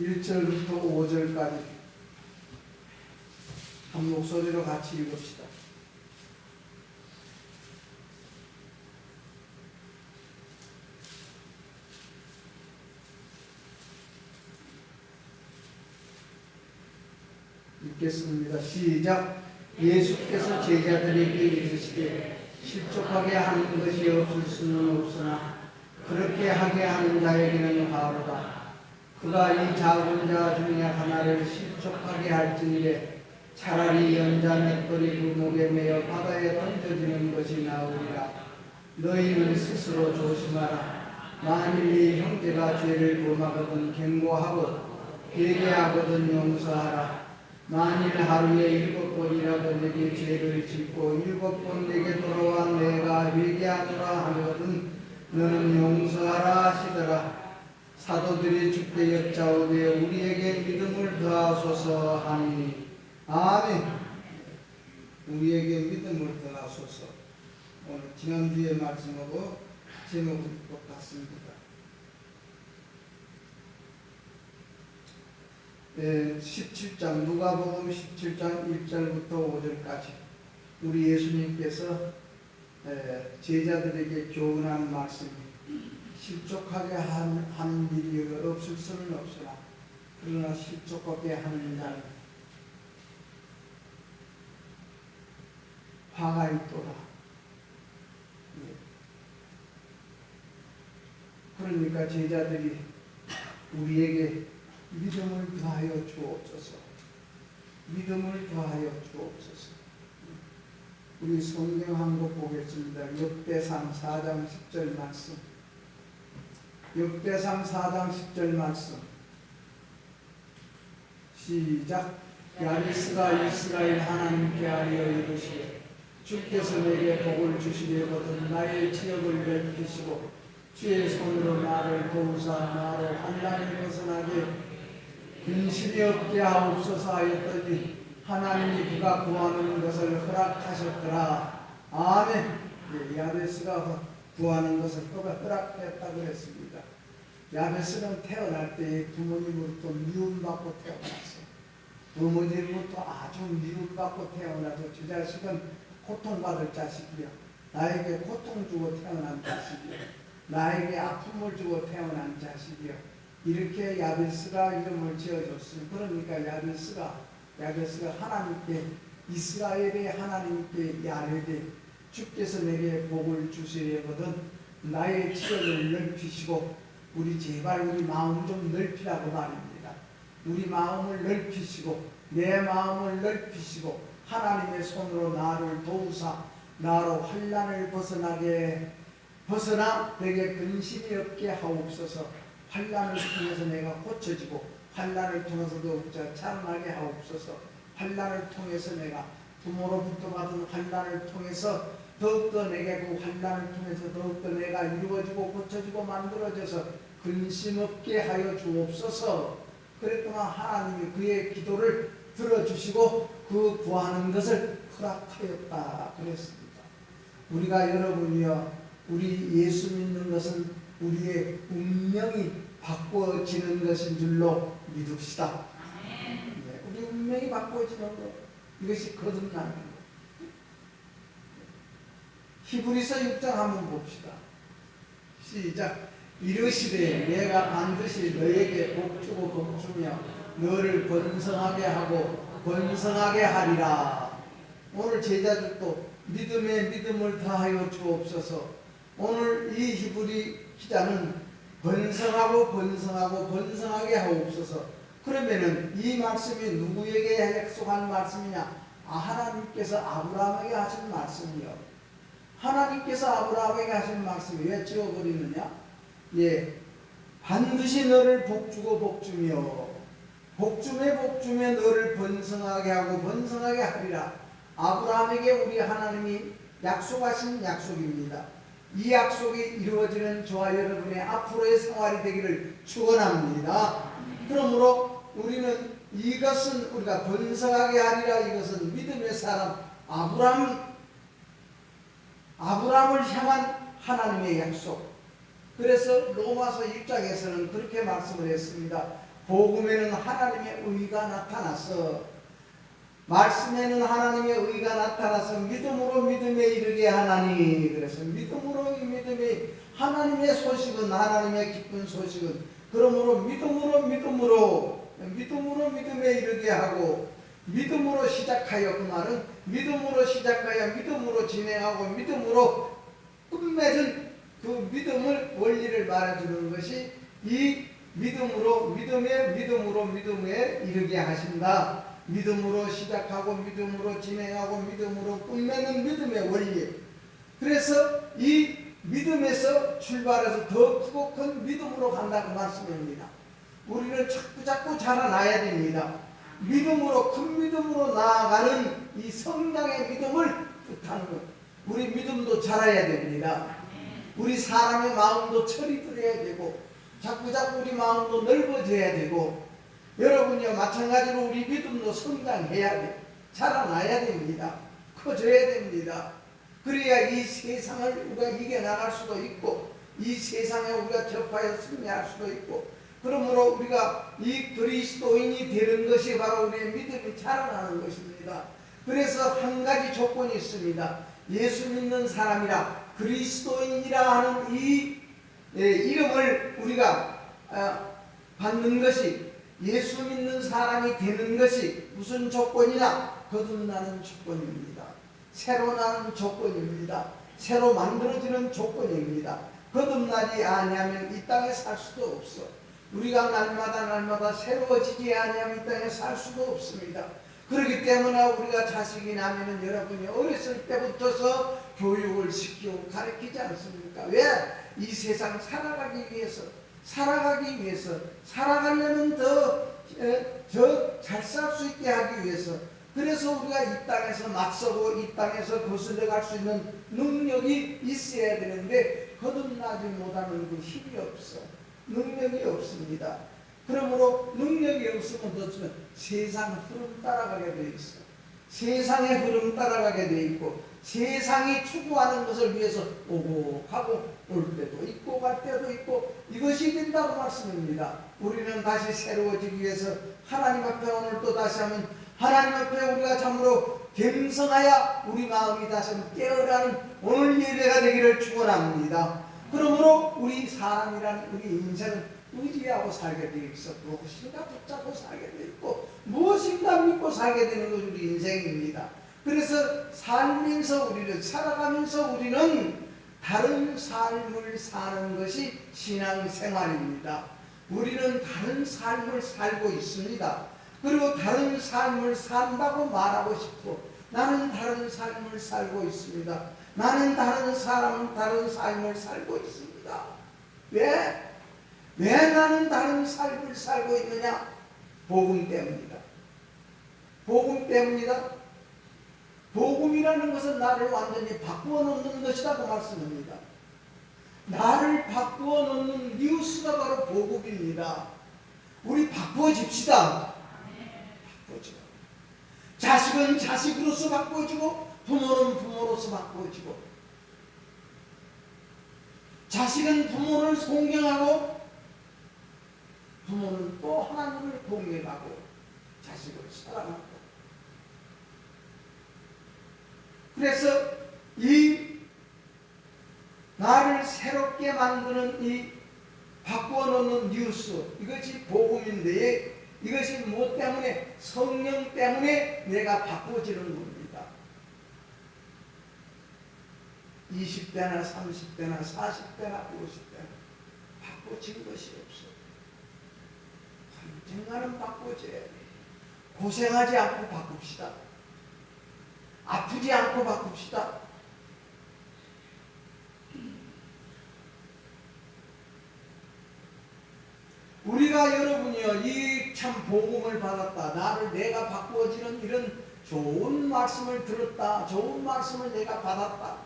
1절부터 5절까지 한 목소리로 같이 읽읍시다. 읽겠습니다. 시작. 예수께서 제자들에게 이르시되 실족하게 하는 것이 없을 수는 없으나 그렇게 하게 하는 자에게는 화로다. 그가 이 작은 자 중에 하나를 실족하게 할지니에 차라리 연자 맷돌이 그 목에 매어 바다에 던져지는 것이 나으리라. 너희는 스스로 조심하라. 만일 네 형제가 죄를 범하거든 경고하고 회개하거든 용서하라. 만일 하루에 7번이라도 내게 죄를 짓고 7번 내게 돌아와 내가 회개하노라 하거든 너는 용서하라 하시더라. 사도들이 주께 여짜오되 우리에게 믿음을 더하소서 하니 아멘. 우리에게 믿음을 더하소서. 오늘 지난주의 말씀하고 제목은 똑같습니다. 17장 누가복음 17장 1절부터 5절까지 우리 예수님께서 제자들에게 교훈한 말씀이 실족하게 하는 일이 없을 수는 없으나 그러나 실족하게 하는 자는 화가 있도다. 그러니까 제자들이 우리에게 믿음을 더하여 주옵소서. 믿음을 더하여 주옵소서. 우리 성경 한 국 보겠습니다. 역대상 4장 10절 말씀. 역대상 4장 10절 말씀. 시작. 야베스가 이스라엘 하나님께 하여 이르시되 주께서 내게 복을 주시려거든 나의 지역을 넓히시고 주의 손으로 나를 도우사 나로 환난을 벗어나게 근심이 없게 하옵소서 하였더니 하나님이 그가 구하는 것을 허락하셨더라. 아멘. 야베스가 구하는 것을 그가 허락했다고 했습니다. 야베스는 태어날 때 부모님으로부터 미움받고 태어났어요. 부모님으로부터 아주 미움받고 태어나서 저 자식은 고통받을 자식이야. 나에게 고통 주고 태어난 자식이야. 나에게 아픔을 주고 태어난 자식이야. 이렇게 야베스가 이름을 지어줬어요. 그러니까 야베스가 하나님께 이스라엘의 하나님께 야레되 주께서 내게 복을 주시려거든 나의 지역을 넓히시고 우리 제발 우리 마음 좀 넓히라고 말입니다. 우리 마음을 넓히시고 내 마음을 넓히시고 하나님의 손으로 나를 도우사 나로 환난을 벗어나 내게 근심이 없게 하옵소서. 환난을 통해서 내가 고쳐지고 환난을 통해서 더욱더 찬양하게 하옵소서. 환난을 통해서 내가 부모로부터 받은 환난을 통해서 더욱더 내게 그 환난을 통해서 더욱더 내가 이루어지고 고쳐지고 만들어져서 근심 없게 하여 주옵소서. 그랬더니 하나님이 그의 기도를 들어주시고 그 구하는 것을 허락하였다 그랬습니다. 우리가 여러분이요 우리 예수 믿는 것은 우리의 운명이 바꿔지는 것인 줄로 믿읍시다. 네, 우리 운명이 바꿔지는 것 이것이 거듭나는 것. 히브리서 6장 한번 봅시다. 시작. 이르시되 내가 반드시 너에게 복주고 복주며 너를 번성하게 하고 번성하게 하리라. 오늘 제자들도 믿음에 믿음을 더하여 주옵소서. 오늘 이 히브리 기자는 번성하고 번성하고 번성하게 하옵소서. 그러면은 이 말씀이 누구에게 약속한 말씀이냐? 하나님께서 아브라함에게 하신 말씀이요. 하나님께서 아브라함에게 하신 말씀이 왜 지워버리느냐? 반드시 너를 복주고 복주며 복주며 너를 번성하게 하고 번성하게 하리라. 아브라함에게 우리 하나님이 약속하신 약속입니다. 이 약속이 이루어지는 저와 여러분의 앞으로의 생활이 되기를 축원합니다. 그러므로 우리는 이것은 우리가 번성하게 하리라. 이것은 믿음의 사람 아브라함을 향한 하나님의 약속. 그래서 로마서 1장에서는 그렇게 말씀을 했습니다. 복음에는 하나님의 의가 나타났어. 말씀에는 하나님의 의가 나타나서 믿음으로 믿음에 이르게 하나니. 그래서 믿음으로 믿음에 하나님의 소식은 하나님의 기쁜 소식은 그러므로 믿음으로 믿음에 이르게 하고 믿음으로 시작하여 그 말은 믿음으로 시작하여 믿음으로 진행하고 믿음으로 끝맺은 그 믿음을 원리를 말해주는 것이 이 믿음에 이르게 하신다. 믿음으로 시작하고 믿음으로 진행하고 믿음으로 끝내는 믿음의 원리. 그래서 이 믿음에서 출발해서 더 크고 큰 믿음으로 간다고 말씀입니다. 우리는 자꾸 자라나야 됩니다. 믿음으로 큰 믿음으로 나아가는 이 성장의 믿음을 뜻하는 것. 우리 믿음도 자라야 됩니다. 우리 사람의 마음도 철이 들어야 되고 자꾸 우리 마음도 넓어져야 되고 여러분이요 마찬가지로 우리 믿음도 성장해야 돼. 자라나야 됩니다. 커져야 됩니다. 그래야 이 세상을 우리가 이겨나갈 수도 있고 이 세상에 우리가 접하여 승리할 수도 있고 그러므로 우리가 이 그리스도인이 되는 것이 바로 우리의 믿음이 자라나는 것입니다. 그래서 한 가지 조건이 있습니다. 예수 믿는 사람이라 그리스도인이라 하는 이 이름을 우리가 받는 것이 예수 믿는 사람이 되는 것이 무슨 조건이냐? 거듭나는 조건입니다. 새로 나는 조건입니다. 새로 만들어지는 조건입니다. 거듭나지 아니하면 이 땅에 살 수도 없어. 우리가 날마다 새로워지지 아니하면 이 땅에 살 수도 없습니다. 그렇기 때문에 우리가 자식이 나면은 여러분이 어렸을 때부터서 교육을 시키고 가르치지 않습니까? 왜? 이 세상 살아가기 위해서 살아가려면 더 잘 살 수 있게 하기 위해서 그래서 우리가 이 땅에서 맞서고 이 땅에서 거슬러 갈 수 있는 능력이 있어야 되는데 거듭나지 못하는 그 힘이 없어. 능력이 없습니다. 그러므로 능력이 없으면 어쩌면 세상 흐름 따라가게 돼 있어. 세상의 흐름 따라가게 돼 있고 세상이 추구하는 것을 위해서 오고 가고 올 때도 있고 갈 때도 있고 이것이 된다고 말씀입니다. 우리는 다시 새로워지기 위해서 하나님 앞에 오늘 또 다시 하면 하나님 앞에 우리가 참으로 겸손하여 우리 마음이 다시 한번 깨어나는 오늘 예배가 되기를 축원합니다. 그러므로 우리 사람이라는 우리 인생은 의지하고 살게 되어 있어. 무엇인가 붙잡고 살게 되어 있고 무엇인가 믿고 살게 되는 것이 우리 인생입니다. 그래서 살면서 우리는 살아가면서 우리는 다른 삶을 사는 것이 신앙생활입니다. 우리는 다른 삶을 살고 있습니다. 그리고 다른 삶을 산다고 말하고 싶고 나는 다른 삶을 살고 있습니다. 나는 다른 삶을 살고 있습니다. 왜 나는 다른 삶을 살고 있느냐? 복음 때문이다. 복음 때문이다. 복음이라는 것은 나를 완전히 바꾸어 놓는 것이라고 말씀합니다. 나를 바꾸어 놓는 뉴스가 바로 복음입니다. 우리 바꾸어집시다. 바꾸어지고 자식은 자식으로서 바꾸어지고 부모는 부모로서 바꾸어지고 자식은 부모를 존경하고 부모는 또 하나님을 공경하고 자식을 사랑하고 그래서 이 나를 새롭게 만드는 이 바꾸어 놓는 뉴스 이것이 복음인데 이것이 무엇 때문에 성령 때문에 내가 바꾸어지는 겁니다. 20대나 30대나 40대나 50대나 바꾸어진 것이 없어. 언젠가는 바꾸어져야 돼. 고생하지 않고 바꿉시다. 아프지 않고 바꿉시다. 우리가 여러분이요 이 참 복음을 받았다. 내가 바꾸어지는 이런 좋은 말씀을 들었다. 좋은 말씀을 내가 받았다.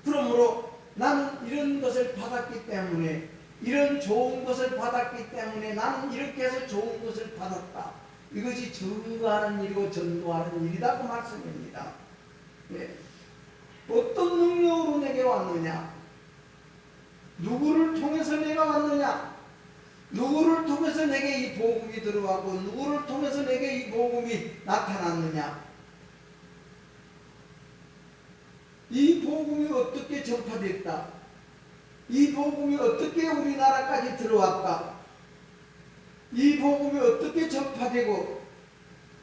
그러므로 나는 이런 것을 받았기 때문에 이런 좋은 것을 받았기 때문에 나는 이렇게 해서 좋은 것을 받았다. 이것이 증거하는 일이고 전도하는 일이다 그 말씀입니다. 어떤 능력으로 내게 왔느냐? 누구를 통해서 내가 왔느냐? 누구를 통해서 내게 이 복음이 들어가고 누구를 통해서 내게 이 복음이 나타났느냐? 이 복음이 어떻게 전파됐다? 이 복음이 어떻게 우리나라까지 들어왔다? 이 복음이 어떻게 전파되고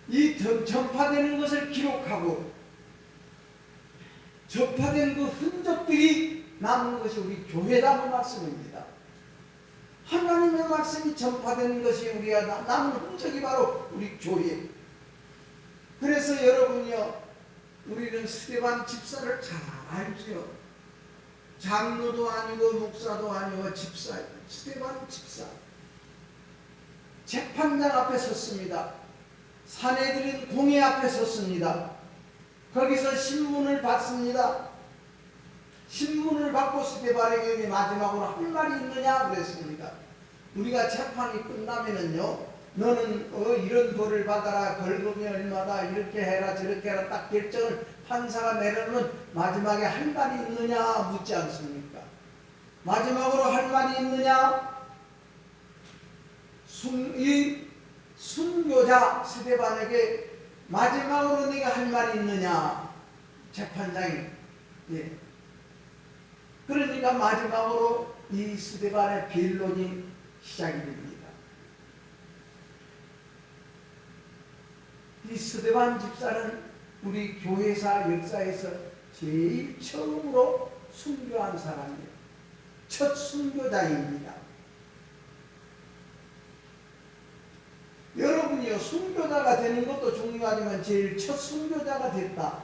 이 전파되는 것을 기록하고 전파된 그 흔적들이 남은 것이 우리 교회라는 말씀입니다. 하나님의 말씀이 전파되는 것이 우리가 남은 흔적이 바로 우리 교회. 그래서 여러분요, 우리는 스데반 집사를 잘 알죠. 장로도 아니고 목사도 아니고 집사, 스데반 집사. 재판장 앞에 섰습니다. 사내들인 공회 앞에 섰습니다. 거기서 신문을 받습니다. 신문을 받고 스데반에게 마지막으로 한 말이 있느냐 그랬습니다. 우리가 재판이 끝나면은요, 너는 이런 벌을 받아라, 벌금이 얼마다, 이렇게 해라 저렇게 해라 딱 결정을 판사가 내려면 마지막에 할 말이 있느냐 묻지 않습니까? 마지막으로 할 말이 있느냐? 이 순교자 스데반에게 마지막으로 네가 할 말이 있느냐? 재판장이. 예. 그러니까 마지막으로 이 스데반의 변론이 시작이 됩니다. 이 스데반 집사는 우리 교회사 역사에서 제일 처음으로 순교한 사람이에요. 첫 순교자입니다. 여러분이요, 순교자가 되는 것도 중요하지만 제일 첫 순교자가 됐다.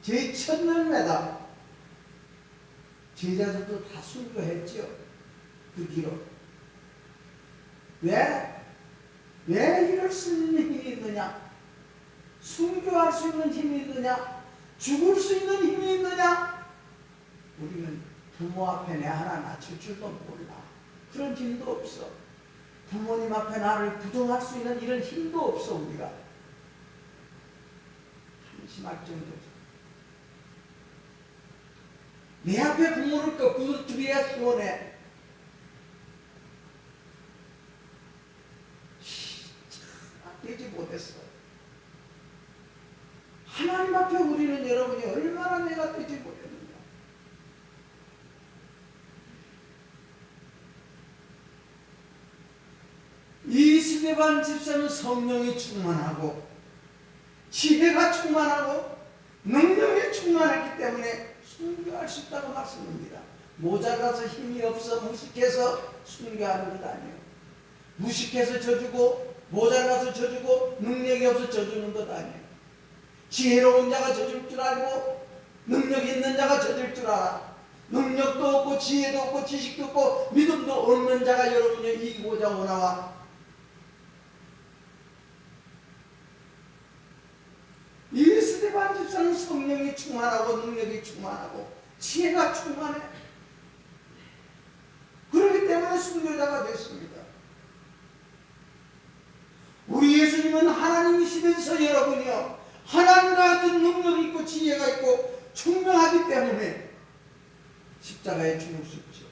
제일 첫 열매다. 제자들도 다 순교했죠. 그 뒤로. 왜 이럴 수 있는 힘이 있느냐? 순교할 수 있는 힘이 있느냐? 죽을 수 있는 힘이 있느냐? 우리는 부모 앞에 내 하나 낮출 줄도 몰라. 그런 힘도 없어. 부모님 앞에 나를 부정할 수 있는 이런 힘도 없어. 우리가 한심할 정도죠. 내 앞에 부모를 거꾸로 두려야 시원해. 되지 못했어. 하나님 앞에 우리는 여러분이 얼마나 내가 되지 못했느냐. 이 스데반 집사는 성령이 충만하고 지혜가 충만하고 능력이 충만했기 때문에 순교할 수 있다고 말씀합니다. 모자라서 힘이 없어 무식해서 순교하는 것 아니에요. 무식해서 져주고 모자라서 져주고 능력이 없어 져주는 것 아니에요. 지혜로운 자가 져줄 줄 알고 능력 있는 자가 져줄 줄 알아. 능력도 없고 지혜도 없고 지식도 없고 믿음도 없는 자가 여러분이 이기고자 오나와. 이 스데반 집사는 성령이 충만하고 능력이 충만하고 지혜가 충만해. 그렇기 때문에 순교자가 됐습니다. 우리 예수님은 하나님이시면서 여러분이요, 하나님과 같은 능력이 있고 지혜가 있고 총명하기 때문에 십자가에 죽을 수 있죠.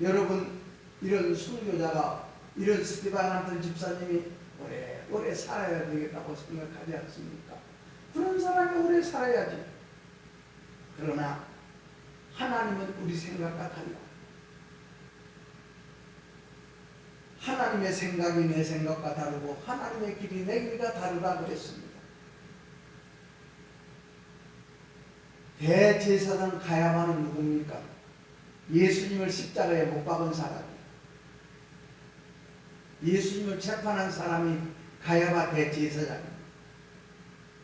여러분, 이런 순교자가, 이런 스데반 같은 집사님이 오래 살아야 되겠다고 생각하지 않습니까? 그런 사람이 오래 살아야지. 그러나 하나님은 우리 생각과 달라. 하나님의 생각이 내 생각과 다르고 하나님의 길이 내 길과 다르다 그랬습니다. 대제사장 가야만은 누굽니까? 예수님을 십자가에 못 박은 사람이에요. 예수님을 재판한 사람이 가야바 대제사장입니다.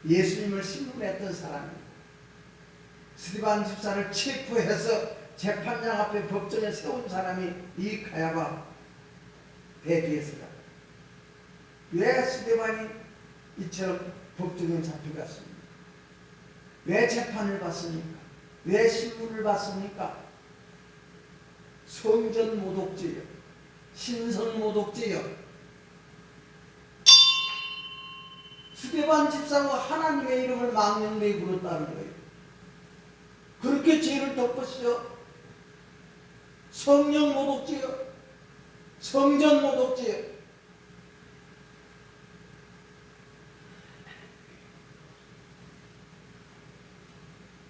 예수님을 신문했던 사람입니다. 스데반 집사를 체포해서 재판장 앞에 법정에 세운 사람이 이 가야바 대제사장. 왜 스데반이 이처럼 법정에 잡혀갔습니까? 왜 재판을 받습니까? 왜 신문을 받습니까? 성전 모독죄요, 신성 모독죄요. 스데반 집사가 하나님의 이름을 망령되이 불렀다는 거예요. 그렇게 죄를 덮으시오. 성령 모독죄요, 성전 모독죄요.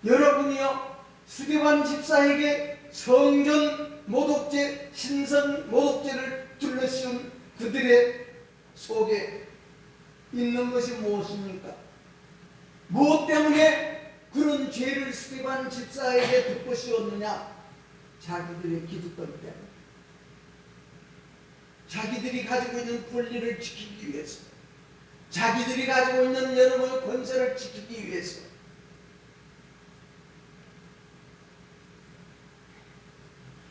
여러분이요, 스데반 집사에게 성전 모독죄, 신성 모독죄를 둘러씌운 그들의 속에 있는 것이 무엇입니까? 무엇 때문에 그런 죄를 스데반 집사에게 덮으시었느냐? 자기들의 기득권 때문에, 자기들이 가지고 있는 권리를 지키기 위해서, 자기들이 가지고 있는 여러분의 권세를 지키기 위해서,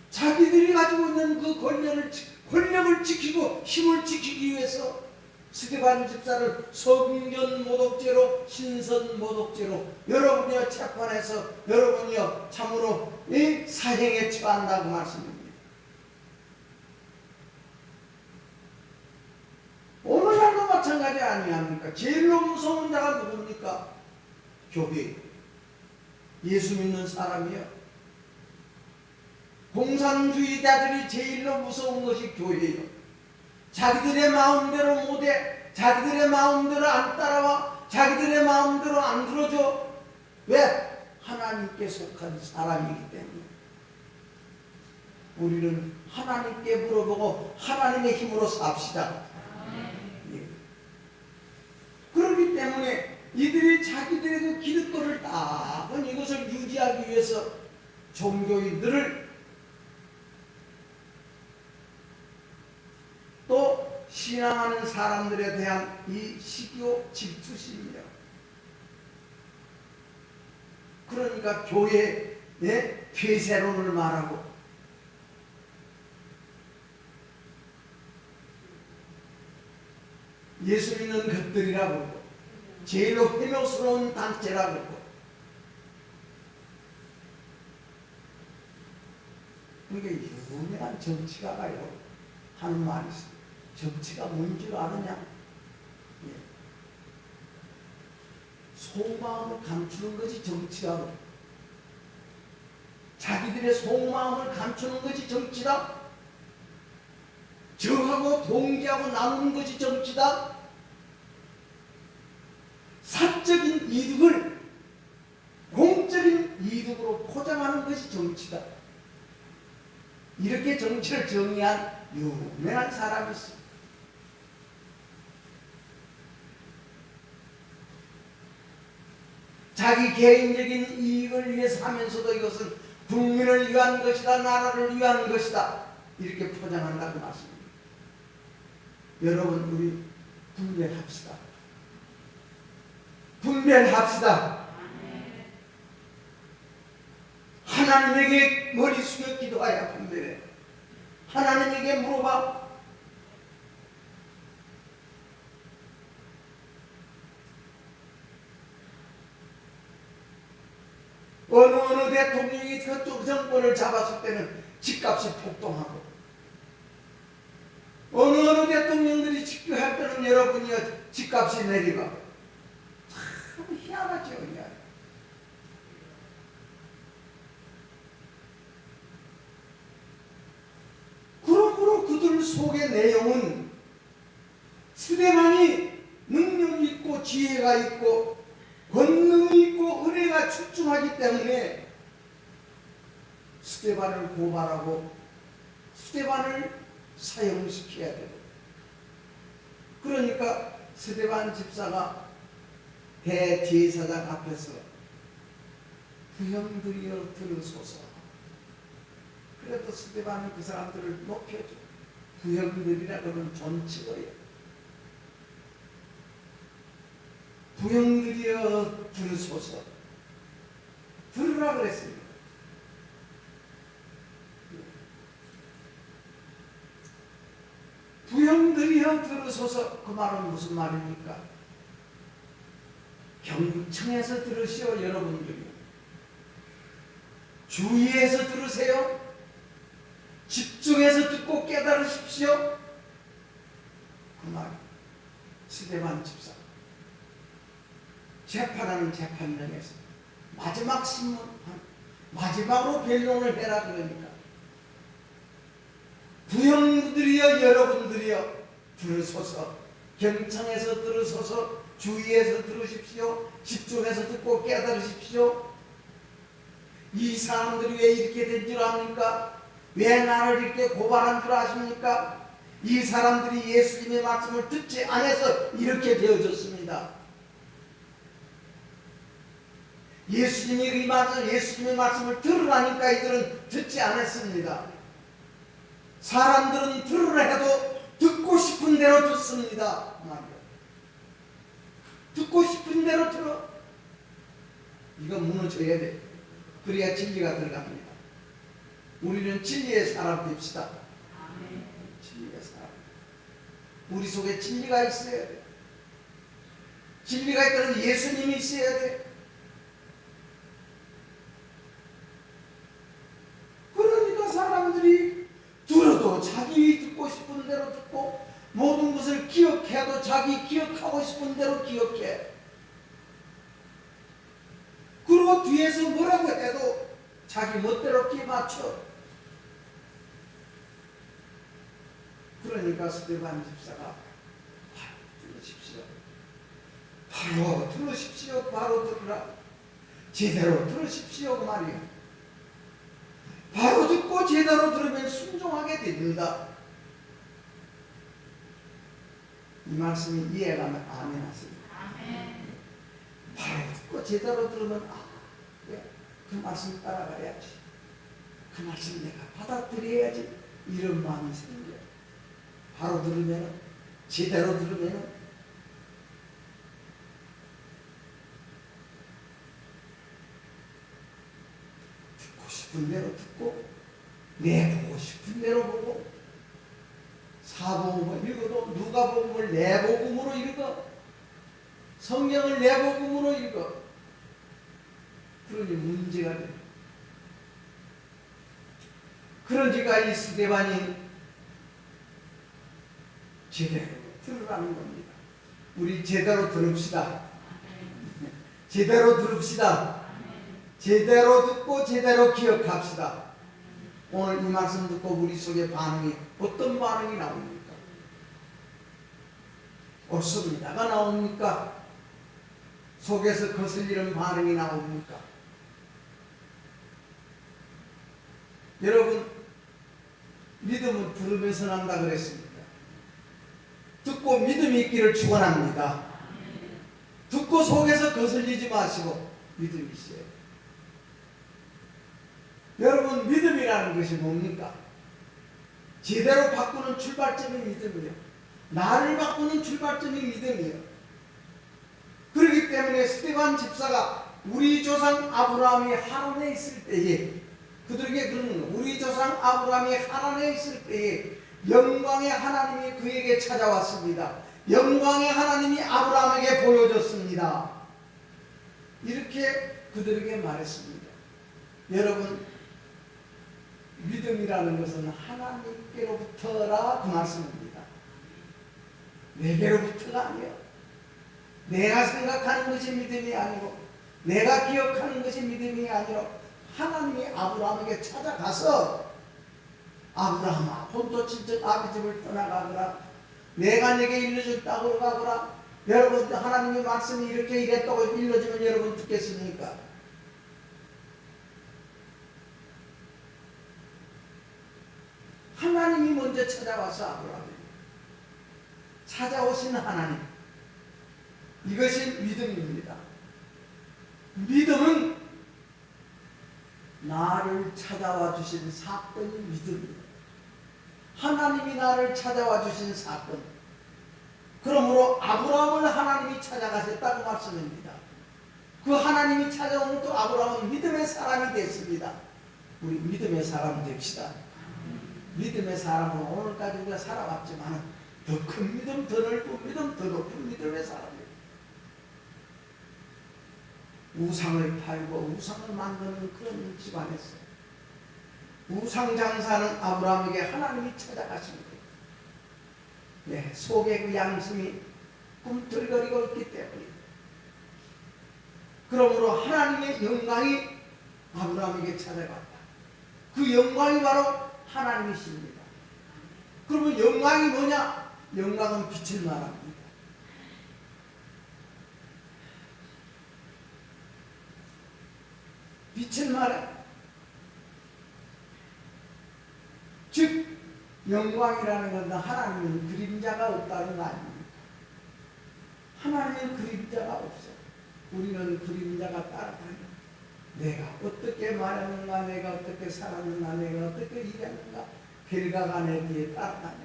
자기들이 가지고 있는 그 권력을 지키고 힘을 지키기 위해서 스데반 집사를 성전 모독죄로, 신선 모독죄로 여러분이여 재판해서 여러분이여 참으로 이 사형에 처한다고 말씀입니다. 오늘날도 마찬가지 아니합니까? 제일로 무서운 자가 누굽니까? 교회, 예수 믿는 사람이요. 공산주의자들이 제일로 무서운 것이 교회예요. 자기들의 마음대로 못해, 자기들의 마음대로 안 따라와, 자기들의 마음대로 안 들어줘. 왜? 하나님께 속한 사람이기 때문에. 우리는 하나님께 물어보고 하나님의 힘으로 삽시다. 예. 그렇기 때문에 이들이 자기들의 그 기득권을 딱 이것을 유지하기 위해서 종교인들을 또 신앙하는 사람들에 대한 이 시기요 질투심이요. 그러니까 교회의 폐쇄론을 말하고 예수 믿는 것들이라고 그러고 제일로 회묘스러운 단체라고 그러고, 그러니까 유명한 정치가가요 하는 말이 있어요. 정치가 뭔지 아느냐? 예. 속마음을 감추는 것이 정치라고. 자기들의 속마음을 감추는 것이 정치다. 저하고 동기하고 나누는 것이 정치다. 사적인 이득을 공적인 이득으로 포장하는 것이 정치다. 이렇게 정치를 정의한 유명한 사람이 있습니다. 자기 개인적인 이익을 위해서 하면서도 이것은 국민을 위한 것이다, 나라를 위한 것이다, 이렇게 포장한다고 말씀입니다. 여러분, 우리 분별합시다. 분별합시다. 하나님에게 머리 숙여 기도하여 분별해. 하나님에게 물어봐. 어느 대통령이 그쪽 정권을 잡았을 때는 집값이 폭등하고, 어느 대통령들이 집권할 때는 여러분이 집값이 내리고, 참 희한하죠. 희한해. 그러므로 그들 속의 내용은 스데반이 능력이 있고 지혜가 있고 권능이 있고 은혜가 출중하기 때문에 스데반을 고발하고 스데반을 사형시켜야 되고, 그러니까 스데반 집사가 대제사장 앞에서 부형들이여 들으소서. 그래도 스데반은 그 사람들을 높여줘. 부형들이라고는 존칭어예요. 부형들이여 들으소서. 들으라 그랬습니다. 부형들이여 들으소서. 그 말은 무슨 말입니까? 경청해서 들으시오. 여러분들이 주의해서 들으세요. 집중해서 듣고 깨달으십시오. 그 말. 스데반 집사 재판하는 재판장에서 마지막 심문, 마지막으로 변론을 해라 그러니까. 부형들이여 여러분들이여 들으소서. 경청해서 들으소서. 주의해서 들으십시오. 집중해서 듣고 깨달으십시오. 이 사람들이 왜 이렇게 된 줄 압니까? 왜 나를 이렇게 고발한 줄 아십니까? 이 사람들이 예수님의 말씀을 듣지 않아서 이렇게 되어졌습니다. 예수님의 말씀을 들으라니까 이들은 듣지 않았습니다. 사람들은 들으라 해도 듣고 싶은 대로 듣습니다. 듣고 싶은 대로 들어. 이거 무너져야 돼. 그래야 진리가 들어갑니다. 우리는 진리의 사람 됩시다. 진리의 사람. 우리 속에 진리가 있어야 돼. 진리가 있다는 예수님이 있어야 돼. 그러니까 사람들이 들어도 자기 듣고 싶은 대로 듣고 모든 것을 기억해도 자기 기억하고 싶은 대로 기억해. 그리고 뒤에서 뭐라고 해도 자기 멋대로 끼 맞춰. 그러니까 스데반 집사가 들으십시오. 바로 들으십시오. 바로 들으라. 제대로 들으십시오 그 말이에요. 바로 듣고 제대로 들으면 순종하게 됩니다. 이 말씀이 이해가면 아멘 하세요. 바로 듣고 제대로 들으면 그 말씀 따라가야지. 그 말씀 내가 받아들여야지. 이런 마음이 생겨요. 바로 들으면, 제대로 들으면 듣고 싶은 대로 듣고 내보고 싶은 대로 보고 사복음을 읽어도 누가복음을 내복음으로 읽어. 성경을 내복음으로 읽어. 그러니 문제가 돼. 그러니까 이 스데반이 제대로 들으라는 겁니다. 우리 제대로 들읍시다. 제대로 들읍시다. 제대로 듣고 제대로 기억합시다. 오늘 이 말씀 듣고 우리 속에 반응이 어떤 반응이 나옵니까? 옳습니다가 나옵니까? 속에서 거슬리는 반응이 나옵니까? 여러분, 믿음은 들으면서 난다 그랬습니다. 듣고 믿음이 있기를 축원합니다. 듣고 속에서 거슬리지 마시고 믿음이 있어요. 여러분, 믿음이라는 것이 뭡니까? 제대로 바꾸는 출발점이 믿음이에요. 나를 바꾸는 출발점이 믿음이에요. 그렇기 때문에 스데반 집사가 우리 조상 아브라함이 하란에 있을 때에 그들에게 그러는 거예요. 우리 조상 아브라함이 하란에 있을 때에 영광의 하나님이 그에게 찾아왔습니다. 영광의 하나님이 아브라함에게 보여줬습니다. 이렇게 그들에게 말했습니다. 여러분, 믿음이라는 것은 하나님께로부터라 그 말씀입니다. 내게로부터가 아니에요. 내가 생각하는 것이 믿음이 아니고 내가 기억하는 것이 믿음이 아니라 하나님이 아브라함에게 찾아가서 아브라함아 본토 친척 아비 집을 떠나가거라. 내가 내게 일러줄 땅으로 가거라. 여러분, 하나님의 말씀이 이렇게 이랬다고 일러주면 여러분 듣겠습니까? 하나님이 먼저 찾아와서 아브라함에게 찾아오신 하나님, 이것이 믿음입니다. 믿음은 나를 찾아와 주신 사건이 믿음입니다. 하나님이 나를 찾아와 주신 사건. 그러므로 아브라함을 하나님이 찾아가셨다고 말씀입니다. 그 하나님이 찾아오면 또 아브라함은 믿음의 사람이 됐습니다. 우리 믿음의 사람 됩시다. 믿음의 사람은 오늘까지 우리가 살아왔지만 더 큰 믿음, 더 넓은 믿음, 더 높은 믿음의 사람이에요. 우상을 팔고 우상을 만드는 그런 집안에서 우상 장사는 아브라함에게 하나님이 찾아가신 거예요. 네, 속에 그 양심이 꿈틀거리고 있기 때문에. 그러므로 하나님의 영광이 아브라함에게 찾아갔다. 그 영광이 바로 하나님이십니다. 그러면 영광이 뭐냐? 영광은 빛을 말합니다. 빛을 말해. 즉 영광이라는 건 하나님은 그림자가 없다는 거 아닙니까? 하나님은 그림자가 없어. 우리는 그림자가 따라다녀. 내가 어떻게 말하는가, 내가 어떻게 살았는가, 내가 어떻게 일했는가, 결과가 내 뒤에 따라다녀.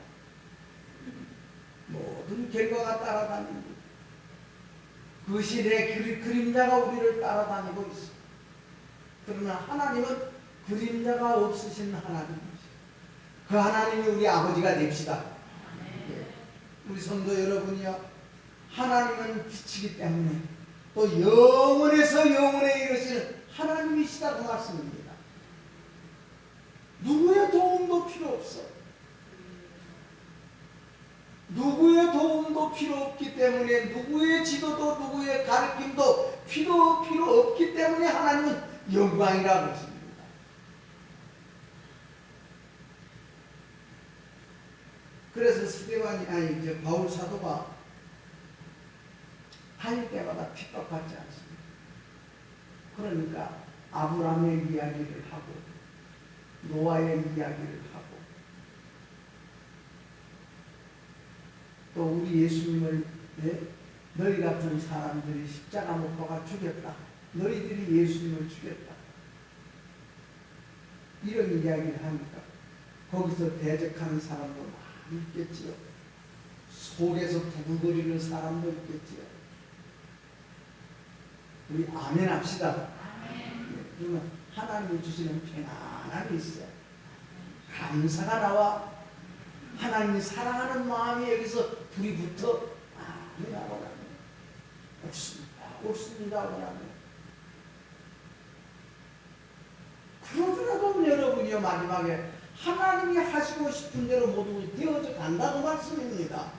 모든 결과가 따라다닙니다. 그것이 내 그림자가 우리를 따라다니고 있어. 그러나 하나님은 그림자가 없으신 하나님이시죠. 그 하나님이 우리 아버지가 됩시다. 우리 성도 여러분이요, 하나님은 빛이기 때문에 또 영원에서 영원에 이르시는 하나님이시다고 말씀입니다. 누구의 도움도 필요 없어. 누구의 도움도 필요 없기 때문에, 누구의 지도도 누구의 가르침도 필요 없기 때문에 하나님은 영광이라고 했습니다. 그래서 스데반이 바울 사도가 다닐 때마다 핍박받지 않습니다. 그러니까 아브라함의 이야기를 하고 노아의 이야기를 하고 또 우리 예수님을 너희 같은 사람들이 십자가 못 박아 죽였다. 너희들이 예수님을 죽였다. 이런 이야기를 하니까 거기서 대적하는 사람도 많이 있겠지요. 속에서 부글거리는 사람도 있겠지요. 우리 아멘 합시다. 그러면 하나님이 주시는 편안함이 있어요. 감사가 나와. 하나님이 사랑하는 마음이 여기서 불이 붙어. 아멘 하고 나면 옳습니다 하고 나면 그러더라도 여러분이요, 마지막에 하나님이 하시고 싶은 대로 모두 되어져 간다고 말씀입니다.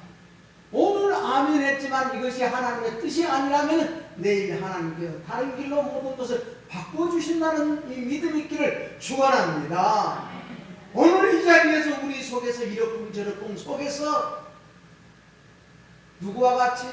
오늘 아멘 했지만 이것이 하나님의 뜻이 아니라면 내일 하나님께서 다른 길로 모든 것을 바꿔주신다는 이 믿음 있기를 축원합니다. 오늘 이 자리에서 우리 속에서 이러쿵 저러쿵 속에서 누구와 같이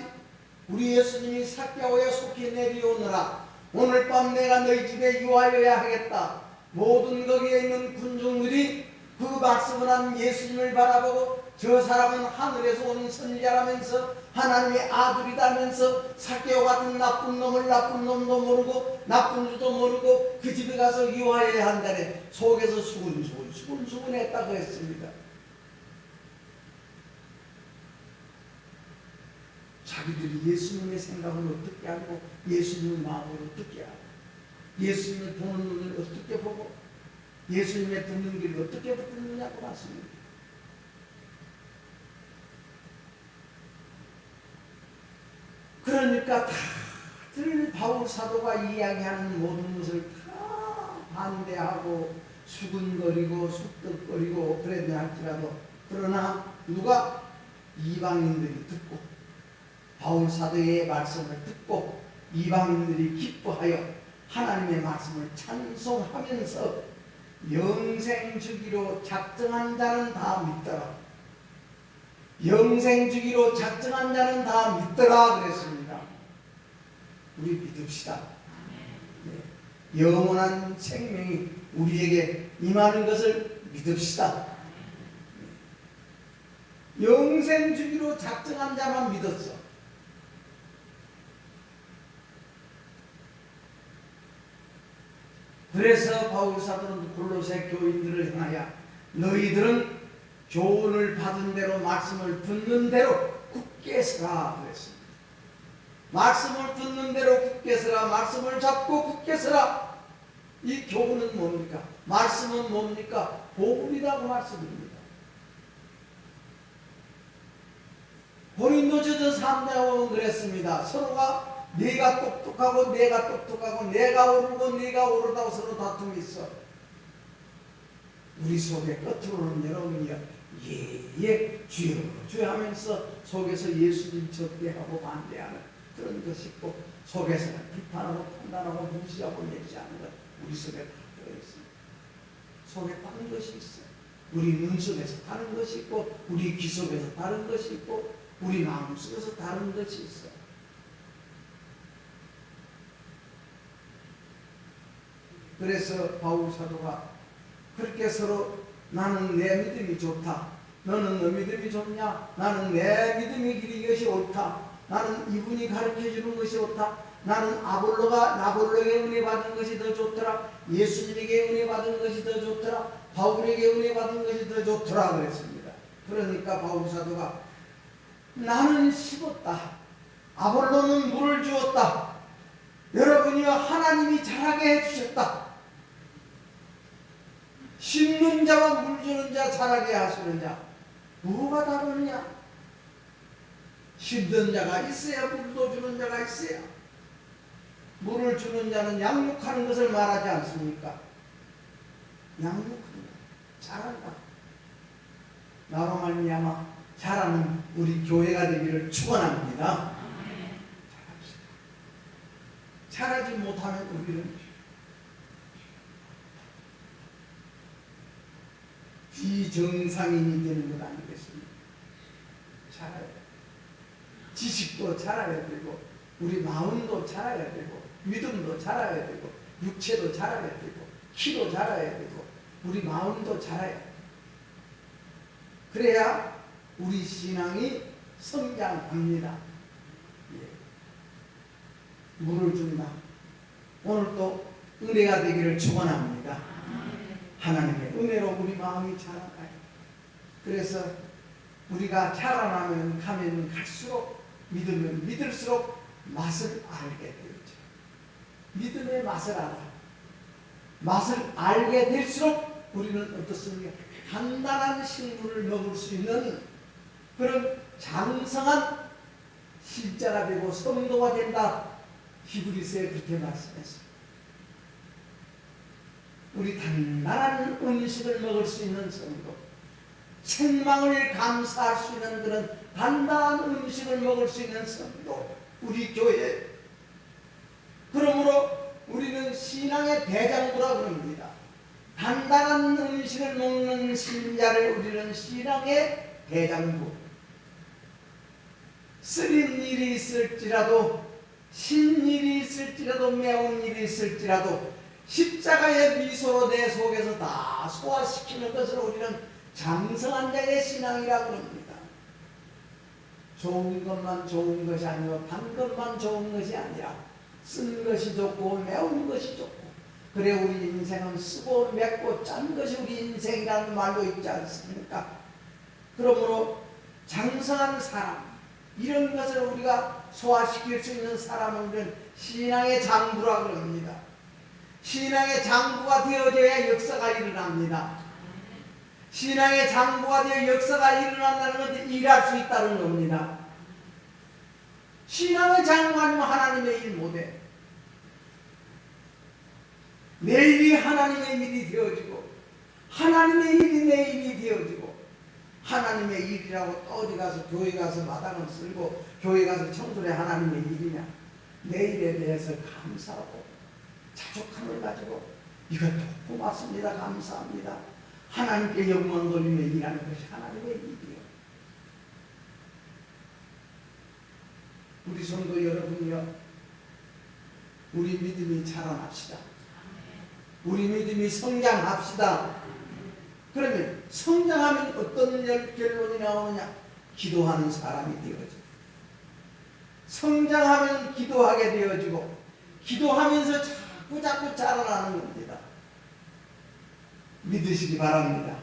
우리 예수님이 삭개오에 속히 내려오느라 오늘 밤 내가 너희 집에 유하여야 하겠다. 모든 거기에 있는 군중들이 그 말씀을 한 예수님을 바라보고 저 사람은 하늘에서 온 선지자라면서 하나님의 아들이다면서 삭개오 같은 나쁜 놈을 나쁜 놈도 모르고 나쁜 줄도 모르고 그 집에 가서 유하여야 한다네. 속에서 수근수근 했다고 했습니다. 자기들이 예수님의 생각을 어떻게 알고 예수님의 마음을 어떻게 알고 예수님을 보는 눈을 어떻게 보고 예수님의 듣는 길을 어떻게 듣느냐고 말씀입니다. 그러니까 다들 바울 사도가 이야기하는 모든 것을 다 반대하고 수근거리고 쑥덕거리고 그랬냐 할지라도 그러나 누가 이방인들이 듣고 바울 사도의 말씀을 듣고 이방인들이 기뻐하여 하나님의 말씀을 찬송하면서 영생 주기로 작정한 자는 다 믿더라. 영생 주기로 작정한 자는 다 믿더라 그랬습니다. 우리 믿읍시다. 네. 영원한 생명이 우리에게 임하는 것을 믿읍시다. 영생 주기로 작정한 자만 믿었어. 그래서 바울 사도는 골로새 교인들을 향하여 너희들은 교훈을 받은 대로 말씀을 듣는 대로 굳게 서라 그랬습니다. 말씀을 듣는 대로 굳게 서라. 말씀을 잡고 굳게 서라. 이 교훈은 뭡니까? 말씀은 뭡니까? 복음이라고 말씀입니다. 고린도전서 3장은 그랬습니다. 서로가 네가 똑똑하고 내가 똑똑하고 내가 오르고 네가 오르다고 서로 다툼이 있어. 우리 속에 끝으로는 여러분이 예예 주여 주여 하면서 속에서 예수님 적대하고 반대하는 그런 것이 있고 속에서는 비판하고 판단하고 무시하고 내지하는 것 우리 속에 다 들어있어요. 속에 다른 것이 있어요. 우리 눈 속에서 다른 것이 있고, 우리 귀 속에서 다른 것이 있고, 우리 마음 속에서 다른 것이 있어요. 그래서 바울 사도가 그렇게 서로 나는 내 믿음이 좋다. 너는 너 믿음이 좋냐? 나는 내 믿음의 길이 이것이 옳다. 나는 이분이 가르쳐주는 것이 옳다. 나는 아볼로가 나볼로에게 은혜 받은 것이 더 좋더라. 예수님에게 은혜 받은 것이 더 좋더라. 바울에게 은혜 받은 것이 더 좋더라 그랬습니다. 그러니까 바울 사도가 나는 심었다. 아볼로는 물을 주었다. 여러분이여 하나님이 자라게 해주셨다. 심는 자와 물 주는 자 자라게 하시는 자 뭐가 다르느냐? 심는 자가 있어야 물도 주는 자가 있어야. 물을 주는 자는 양육하는 것을 말하지 않습니까? 양육한다. 자란다. 나로 말미암아 자라는 우리 교회가 되기를 축원합니다. 자랍시다. 자라지 못하면 우리는 비정상인이 되는 것 아니겠습니까? 자라야 돼. 지식도 자라야 되고, 우리 마음도 자라야 되고, 믿음도 자라야 되고, 육체도 자라야 되고, 키도 자라야 되고, 우리 마음도 자라야 돼. 그래야 우리 신앙이 성장합니다. 예. 물을 준다. 오늘 또 은혜가 되기를 축원합니다. 하나님의 은혜로 우리 마음이 자라나요. 그래서 우리가 자라나면 가면 갈수록 믿으면 믿을수록 맛을 알게 되죠. 믿음의 맛을 알아. 맛을 알게 될수록 우리는 어떻습니까? 단단한 식물을 먹을 수 있는 그런 장성한 실자가 되고 성도가 된다. 히브리서에 그렇게 말씀했습니다. 우리 단단한 음식을 먹을 수 있는 성도, 책망을 감사할 수 있는 그런 단단한 음식을 먹을 수 있는 성도, 우리 교회. 그러므로 우리는 신앙의 대장부라 그럽니다. 단단한 음식을 먹는 신자를 우리는 신앙의 대장부. 쓰린 일이 있을지라도, 신 일이 있을지라도, 매운 일이 있을지라도 십자가의 미소로 내 속에서 다 소화시키는 것을 우리는 장성한 자의 신앙이라고 합니다. 좋은 것만 좋은 것이 아니고 단 것만 좋은 것이 아니라 쓴 것이 좋고 매운 것이 좋고, 그래 우리 인생은 쓰고 맵고 짠 것이 우리 인생이라는 말도 있지 않습니까? 그러므로 장성한 사람, 이런 것을 우리가 소화시킬 수 있는 사람은 우리는 신앙의 장부라고 합니다. 신앙의 장부가 되어져야 역사가 일어납니다. 신앙의 장부가 되어 역사가 일어난다는 것은 일할 수 있다는 겁니다. 신앙의 장부가 아니면 하나님의 일 못해. 내 일이 하나님의 일이 되어지고, 하나님의 일이 내 일이 되어지고, 하나님의 일이라고 또 어디 가서 교회 가서 마당을 쓸고 교회 가서 청소를 해 하나님의 일이냐? 내 일에 대해서 감사하고 자족함을 가지고 이것도 고맙습니다. 감사합니다. 하나님께 영광 돌리며 일하는 것이 하나님의 일이에요. 우리 성도 여러분이요, 우리 믿음이 자라납시다. 우리 믿음이 성장합시다. 그러면 성장하면 어떤 결론이 나오느냐? 기도하는 사람이 되어져. 성장하면 기도하게 되어지고, 기도하면서 자꾸 자라나는 겁니다. 믿으시기 바랍니다.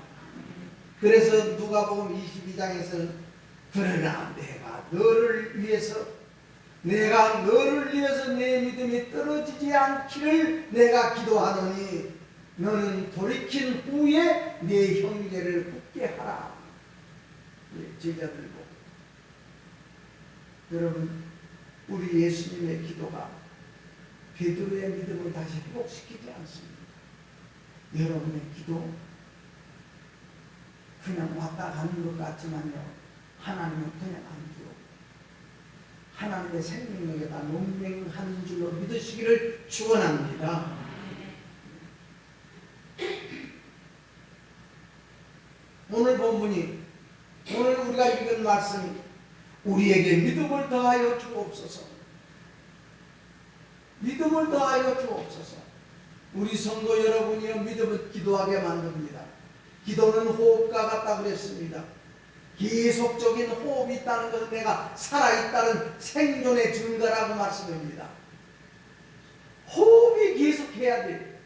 그래서 누가복음 22장에서는 그러나 내가 너를 위해서 내 믿음이 떨어지지 않기를 내가 기도하노니 너는 돌이킨 후에 네 형제를 굳게 하라. 제자들고, 여러분, 우리 예수님의 기도가 베드로의 믿음을 다시 회복시키지 않습니다. 여러분의 기도 그냥 왔다 가는 것 같지만요, 하나님은 그냥 안 주고 하나님의 생명력에다 논맹하는 줄로 믿으시기를 축원합니다. 말씀이 우리에게 믿음을 더하여 주옵소서. 믿음을 더하여 주옵소서. 우리 성도 여러분이여 믿음은 기도하게 만듭니다. 기도는 호흡과 같다 그랬습니다. 계속적인 호흡이 있다는 것은 내가 살아있다는 생존의 증거라고 말씀합니다. 호흡이 계속해야 돼.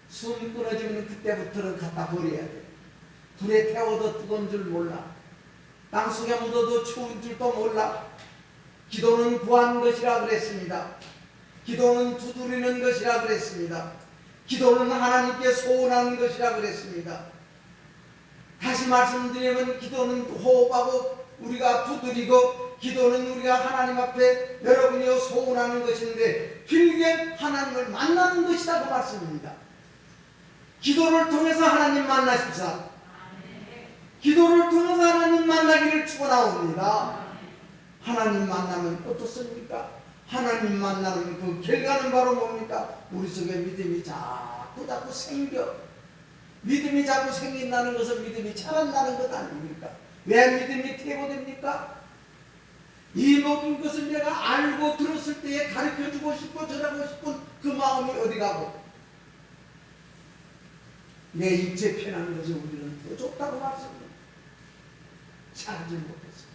숨 끊어지면 그때부터는 갖다 버려야 돼. 불에 태워도 뜨거운 줄 몰라. 땅속에 묻어도 추운 줄도 몰라. 기도는 구한 것이라 그랬습니다. 기도는 두드리는 것이라 그랬습니다. 기도는 하나님께 소원하는 것이라 그랬습니다. 다시 말씀드리면 기도는 호흡하고 우리가 두드리고 기도는 우리가 하나님 앞에 여러분이 소원하는 것인데 길게 하나님을 만나는 것이라고 말씀입니다. 기도를 통해서 하나님 만나십사. 기도를 통해서 하나님 만나기를 축원하옵니다. 하나님 만나면 어떻습니까? 하나님 만나는 그 결과는 바로 뭡니까? 우리 속에 믿음이 자꾸 생겨. 믿음이 자꾸 생긴다는 것은 믿음이 자란다는 것 아닙니까? 왜 믿음이 퇴보됩니까? 이 모든 것을 내가 알고 들었을 때에 가르쳐주고 싶고 전하고 싶은 그 마음이 어디 가고 내 육체 편한 것을 우리는 더 좋다고 말씀합니다. 잘하지 못했어.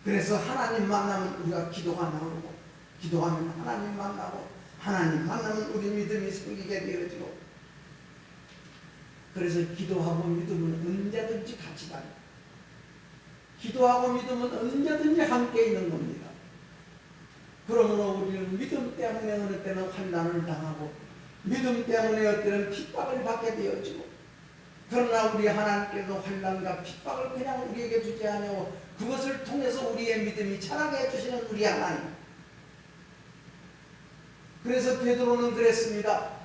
그래서 하나님 만나면 우리가 기도가 나오고 기도하면 하나님 만나고 하나님 만나면 우리 믿음이 생기게 되어지고 그래서 기도하고 믿음은 언제든지 같이 다니다. 기도하고 믿음은 언제든지 함께 있는 겁니다. 그러므로 우리는 믿음 때문에 어느 때는 환난을 당하고 믿음 때문에 어느 때는 핍박을 받게 되어지고 그러나 우리 하나님께서 환난과 핍박을 그냥 우리에게 주지 않고 그것을 통해서 우리의 믿음이 자라게 해주시는 우리 하나님. 그래서 베드로는 그랬습니다.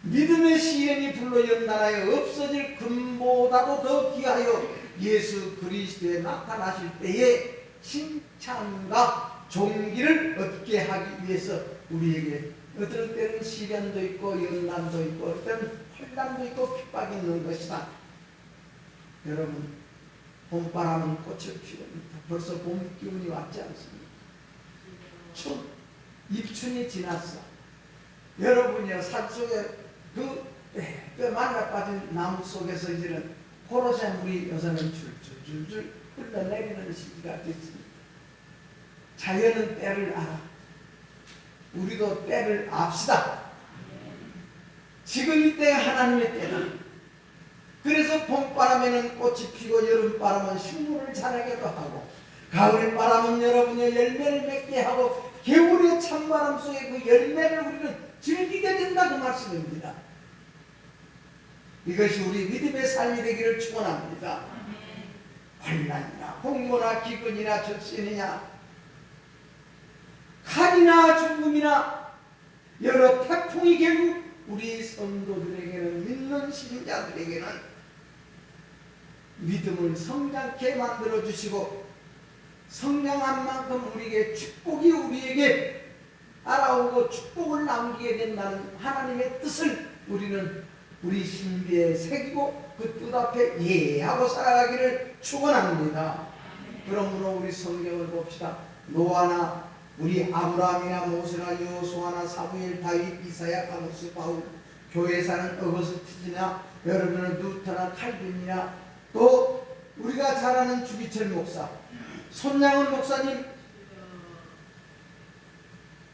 믿음의 시련이 불로 연단하여 없어질 금보다도 더 귀하여 예수 그리스도에 나타나실 때에 칭찬과 존귀를 얻게 하기 위해서 우리에게 어떤 때는 시련도 있고 연단도 있고 어떤 환난도 있고 핍박이 있는 것이다. 여러분 봄바람은 꽃을 피웁니다. 벌써 봄 기운이 왔지 않습니까? 입춘이 지났어. 여러분이요 산속에 그 만나 빠진 나무 속에서 이제는 포로새 물이 요새는 줄줄줄줄 흘러내리는 시기가 됐습니다. 자연은 때를 알아. 우리도 때를 압시다. 지금 이때가 하나님의 때다. 그래서 봄바람에는 꽃이 피고 여름바람은 식물을 자라게도 하고 가을바람은 여러분의 열매를 맺게 하고 겨울의 찬바람 속에 그 열매를 우리는 즐기게 된다 그 말씀입니다. 이것이 우리 믿음의 삶이 되기를 축원합니다. 환난이나 공고나 기근이나 적신이냐 칼이나 죽음이나 여러 태풍이 결국 우리 성도들에게는 믿는 신자들에게는 믿음을 성장케 만들어 주시고 성장한 만큼 우리에게 축복이 우리에게 알아오고 축복을 남기게 된다는 하나님의 뜻을 우리는 우리 신비에 새기고 그 뜻 앞에 예하고 살아가기를 축원합니다. 그러므로 우리 성경을 봅시다. 노아나 우리 아브라함이나 모세나 여호수아나 사무엘 다윗 이사야 아모스 바울 교회사는 어거스틴이나 여러분은 루터나 칼빈이나 또 우리가 잘 아는 주기철 목사 손양은 목사님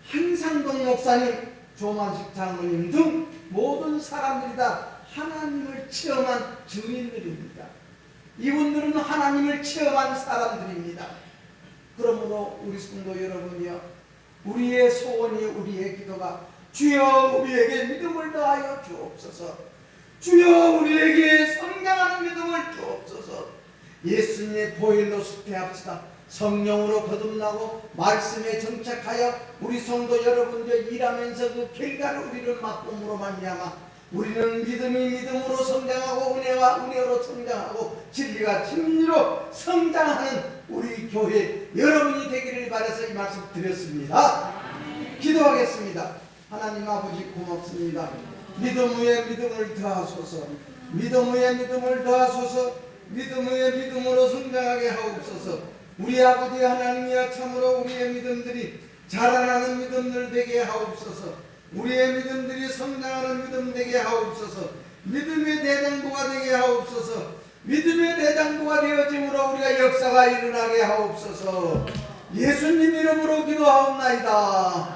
한상동 목사님 조만식 장로님 등 모든 사람들이 다 하나님을 체험한 증인들입니다. 이분들은 하나님을 체험한 사람들입니다. 그러므로 우리 성도 여러분이요 우리의 소원이 우리의 기도가 주여 우리에게 믿음을 더하여 주옵소서. 주여 우리에게 성장하는 믿음을 주옵소서. 예수님의 보혈로 수태합시다. 성령으로 거듭나고 말씀에 정착하여 우리 성도 여러분들 일하면서 그 결과를 우리를 맛봄으로 말미암아 우리는 믿음이 믿음으로 성장하고 은혜와 은혜로 성장하고 진리가 진리로 성장하는 우리 교회 여러분이 되기를 바라서 이 말씀 드렸습니다. 기도하겠습니다. 하나님 아버지 고맙습니다. 믿음 위에 믿음을 더하소서. 믿음 위에 믿음을 더하소서. 믿음 위에 믿음으로 성장하게 하옵소서. 우리 아버지 하나님이여 참으로 우리의 믿음들이 자라나는 믿음들 되게 하옵소서. 우리의 믿음들이 성장하는 믿음 되게 하옵소서. 믿음의 대장부가 되게 하옵소서. 믿음의 대장부가 되어짐으로 우리가 역사가 일어나게 하옵소서. 예수님 이름으로 기도하옵나이다.